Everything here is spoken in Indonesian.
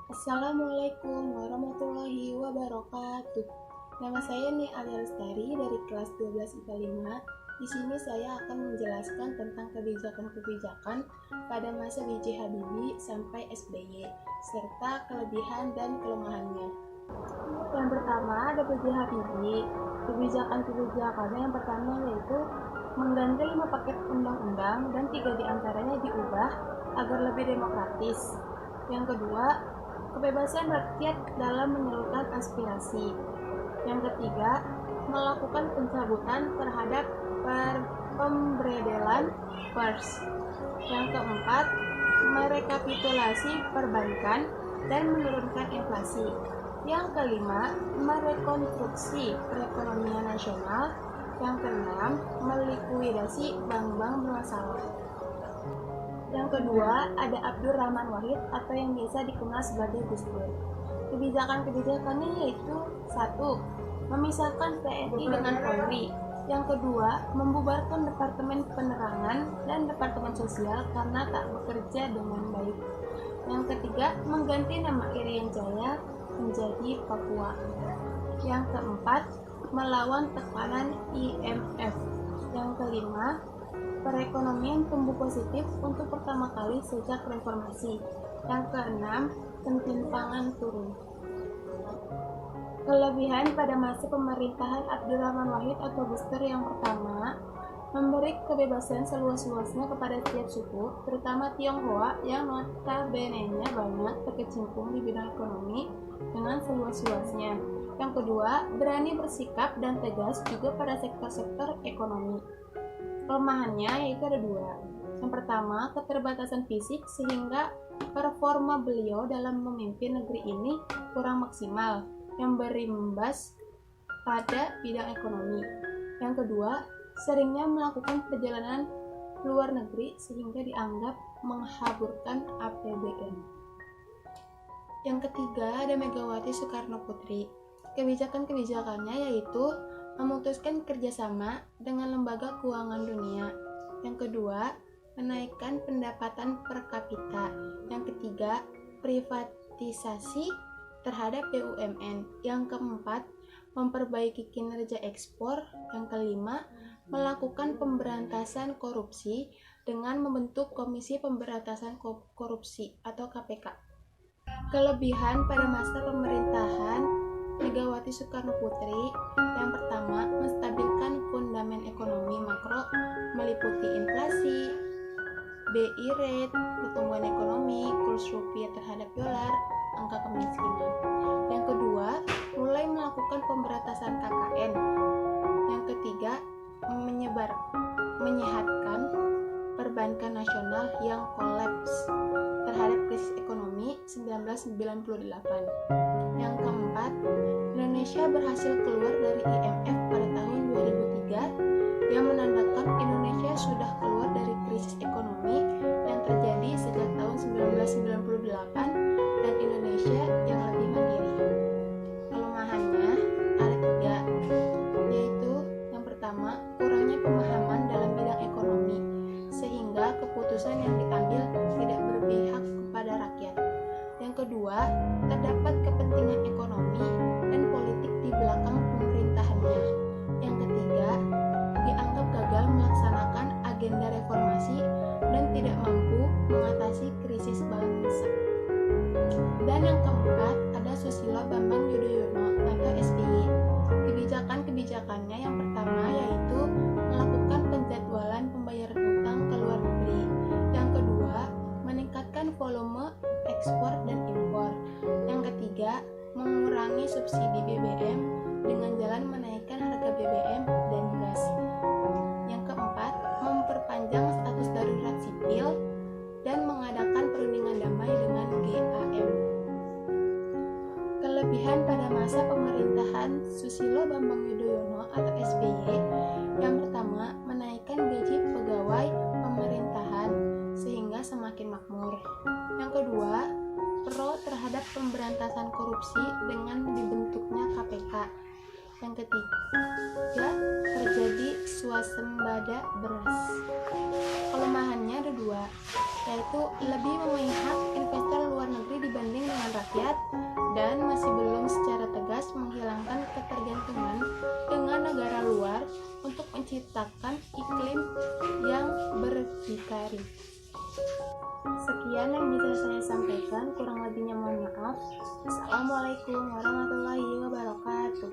Assalamualaikum warahmatullahi wabarakatuh. Nama saya Nia Alia Lestari dari kelas 12 IPA 5. Di sini saya akan menjelaskan tentang kebijakan-kebijakan pada masa B.J. Habibie sampai SBY, serta kelebihan dan kelemahannya. Yang pertama ada B.J. Habibie. Kebijakan-kebijakannya yang pertama yaitu mengganti 5 paket undang-undang dan 3 diantaranya diubah agar lebih demokratis. Yang kedua, kebebasan rakyat dalam menyalurkan aspirasi. Yang ketiga, melakukan pencabutan terhadap pemberedelan pers. Yang keempat, merekapitulasi perbankan dan menurunkan inflasi. Yang kelima, merekonstruksi perekonomian nasional. Yang keenam, melikuidasi bank-bank bermasalah. Yang kedua, ada Abdurrahman Wahid atau yang biasa dikenal sebagai Gus Dur. Kebijakan-kebijakannya yaitu 1. Memisahkan TNI dengan Polri. Yang kedua, membubarkan Departemen Penerangan dan Departemen Sosial karena tak bekerja dengan baik. Yang ketiga, mengganti nama Irian Jaya menjadi Papua. Yang keempat, melawan tekanan IMF. Yang kelima, perekonomian tumbuh positif untuk pertama kali sejak reformasi. Yang keenam, ketimpangan turun. Kelebihan pada masa pemerintahan Abdurrahman Wahid atau Gus Dur yang pertama, memberi kebebasan seluas-luasnya kepada setiap suku, terutama Tionghoa yang notabene-nya banyak terkecimpung di bidang ekonomi dengan seluas-luasnya. Yang kedua, berani bersikap dan tegas juga pada sektor-sektor ekonomi. Kelemahannya yaitu ada 2. Yang pertama, keterbatasan fisik sehingga performa beliau dalam memimpin negeri ini kurang maksimal yang berimbas pada bidang ekonomi. Yang kedua, seringnya melakukan perjalanan luar negeri sehingga dianggap menghaburkan APBN. Yang ketiga, ada Megawati Soekarno Putri. Kebijakan-kebijakannya yaitu memutuskan kerjasama dengan lembaga keuangan dunia. Yang kedua, menaikkan pendapatan per kapita. Yang ketiga, privatisasi terhadap BUMN. Yang keempat, memperbaiki kinerja ekspor. Yang kelima, melakukan pemberantasan korupsi dengan membentuk Komisi Pemberantasan Korupsi atau KPK. Kelebihan pada masa pemerintahan Megawati Soekarno Putri. Yang pertama, menstabilkan fundament ekonomi makro meliputi inflasi, BI rate, pertumbuhan ekonomi, kurs rupiah terhadap dolar, angka kemiskinan. Yang kedua, mulai melakukan pemberantasan KKN. Yang ketiga, menyehatkan perbankan nasional yang kolaps terhadap krisis ekonomi 1998. Yang keempat, Indonesia berhasil keluar dari IMF pada tahun 2003 yang menandakan Indonesia sudah keluar dari krisis ekonomi yang terjadi sejak tahun 1998 dan Indonesia yang lebih mandiri. Kelemahannya ada 3, yaitu yang pertama, kurangnya pemahaman dalam bidang ekonomi sehingga keputusan yang diambil tidak berpihak kepada rakyat. Yang kedua, terdapat kepentingan ekonomi dan politik di belakang pemerintahannya. Yang ketiga, dianggap gagal melaksanakan agenda reformasi dan tidak mampu mengatasi krisis bangsa. Dan yang keempat, ada Susilo Bambang Yudhoyono atau SBY. Kebijakan-kebijakannya yang pertama yaitu melakukan penjadwalan pembayaran utang ke luar negeri. Yang kedua, meningkatkan volume ekspor dan impor. Yang ketiga, mengurangi subsidi BBM dengan jalan menaikkan harga BBM dan gas. Yang keempat, memperpanjang status darurat sipil dan mengadakan perundingan damai dengan GAM. Kelebihan pada masa pemerintahan Susilo Bambang Yudhoyono atau SBY. Yang pertama, menaikkan gaji pegawai pemerintahan sehingga semakin makmur. Yang kedua, pro terhadap pemberantasan korupsi dengan dibentuknya KPK. Yang ketiga, terjadi swasembada beras. Kelemahannya ada 2, yaitu lebih memihak investor luar negeri dibanding dengan rakyat. rakyat dan masih belum secara tegas menghilangkan ketergantungan dengan negara luar untuk menciptakan iklim yang berdikari. Sekian yang bisa saya sampaikan, kurang lebihnya mohon maaf. Assalamualaikum warahmatullahi wabarakatuh.